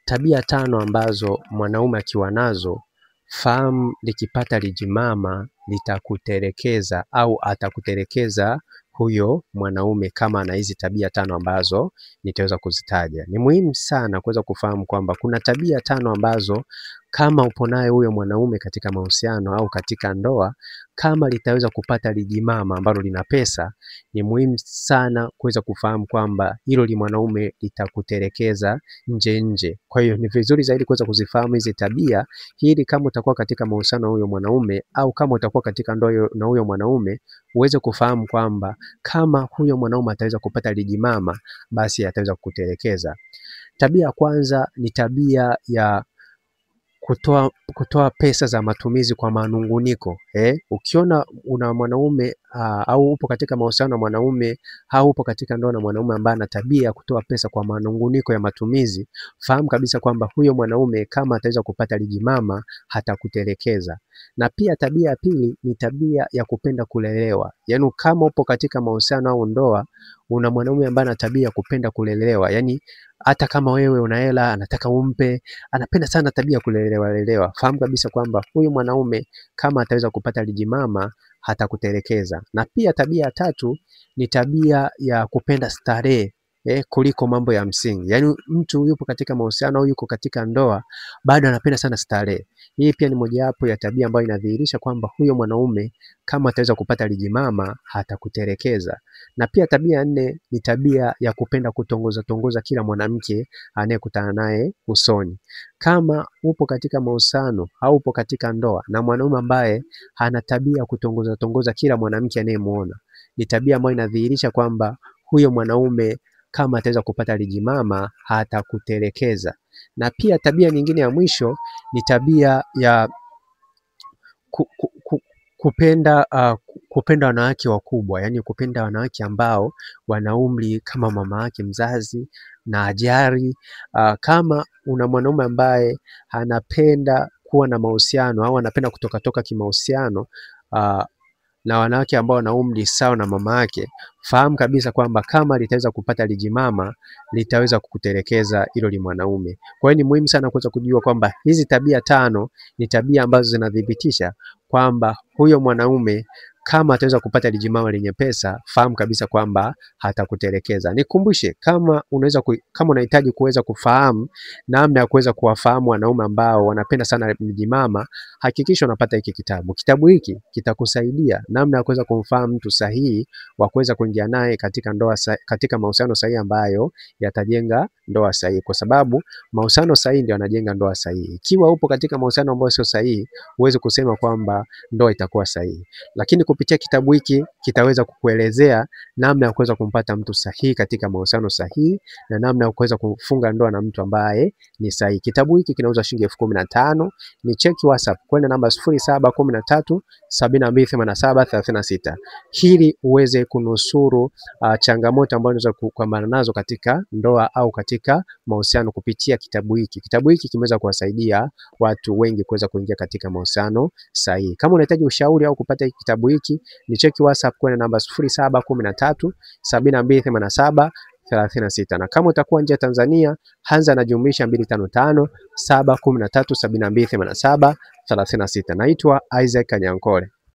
tabia 5 ambazo mwanaume akiwa nazo, fahamu likipata lijimama litakutelekeza au atakutelekeza huyo mwanaume kama ana hizi tabia 5 ambazo nitaweza kuzitaja. Ni muhimu sana kuweza kufahamu kwamba kuna tabia 5 ambazo kama upo naye huyo mwanaume katika mahusiano au katika ndoa, kama litaweza kupata lijimama ambalo lina pesa, ni muhimu sana kuweza kufahamu kwamba hilo mwanaume litakutelekeza nje. Kwa hiyo ni vizuri zaidi kuweza kuzifahamu hizi tabia, ili kama utakuwa katika mahusiano na huyo mwanaume au kama utakuwa katika ndoa na huyo mwanaume, uweze kufahamu kwamba kama huyo mwanaume ataweza kupata lijimama, basi ataweza kukutelekeza. Tabia ya kwanza ni tabia ya kutoa pesa za matumizi kwa manunguniko. Ukiona una mwanaume au upo katika mahusiano na mwanaume au upo katika ndoa na mwanaume ambaye ana tabia ya kutoa pesa kwa manunguniko ya matumizi, fahamu kabisa kwamba huyo mwanaume kama ataweza kupata lijimama hatakutelekeza. Na pia tabia ya pili ni tabia ya kupenda kulelewa. Yaani kama upo katika mahusiano au ndoa, una mwanaume ambaye ana tabia ya kupenda kulelewa. Yaani hata kama wewe una hela anataka umpe, anapenda sana tabia kulelewa. Fahamu kabisa kwamba huyu mwanaume kama ataweza kupata lijimama hatakutelekeza. Na pia tabia ya 3 ni tabia ya kupenda starehe kuliko mambo ya msingi. Yaani mtu yupo katika mahusiano au yuko katika ndoa bado anapenda sana starehe. Hii pia ni mojawapo ya tabia ambayo inadhihirisha kwamba huyo mwanaume kama ataweza kupata lijimama hatakutelekeza. Na pia tabia ya 4 ni tabia ya kupenda kutongoza kila mwanamke anayekutana naye usoni. Kama upo katika mahusiano au upo katika ndoa na mwanaume ambaye ana tabia kutongoza kila mwanamke anayemuona, ni tabia ambayo inadhihirisha kwamba huyo mwanaume kama ataweza kupata lijimama hatakutelekeza. Na pia tabia nyingine ya mwisho ni tabia ya kupenda wanawake wakubwa. Yaani kupenda wanawake ambao wana umri kama mama yake mzazi na ajari. Kama una mwanaume ambaye anapenda kuwa na mahusiano au anapenda kutoka kimahusiano na wanawake ambao wana umri sawa na mama yake, fahamu kabisa kwamba kama litaweza kupata lijimama litaweza kukutelekeza hilo mwanaume. Kwa hiyo ni muhimu sana kuweza kujua kwamba hizi tabia 5 ni tabia ambazo zinadhibitisha kwamba huyo mwanaume kama ataweza kupata lijimama lenye pesa, fahamu kabisa kwamba hatakutelekeza. Nikumbushe, kama unahitaji kuweza kufahamu namna ya kuweza kuwafahamu wanaume ambao wanapenda sana lijimama, hakikisha unapata hiki kitabu. Kitabu hiki kitakusaidia namna ya kuweza kumfahamu mtu sahihi wa kuweza kuingia naye katika ndoa, katika mahusiano sahihi ambayo yatajenga ndoa sahihi, kwa sababu mahusiano sahihi ndio yanajenga ndoa sahihi. Ikiwa upo katika mahusiano ambayo sio sahihi, huwezi kusema kwamba ndoa itakuwa sahihi. Lakini kupitia kitabu hiki kitaweza kukuelezea namna ya kuweza kumpata mtu sahihi katika mahusiano sahihi na namna ya kuweza kufunga ndoa na mtu ambaye ni sahihi. Kitabu hiki kinauzwa shilingi 15,000. Ni cheki WhatsApp kwenda namba 0713 728736 ili uweze kunusuru changamoto ambazo unaweza kukumbana nazo katika ndoa au katika mahusiano kupitia kitabu hiki. Kitabu hiki kimeweza kuwasaidia watu wengi kuweza kuingia katika mahusiano sahihi. Kama unahitaji ushauri au kupata kitabu hiki, ni cheki WhatsApp kwenda namba 0713 728736. Na kama utakuwa nje ya Tanzania, anza na jumlisha 255 713 728736. Naitwa Isaac Kanyankole.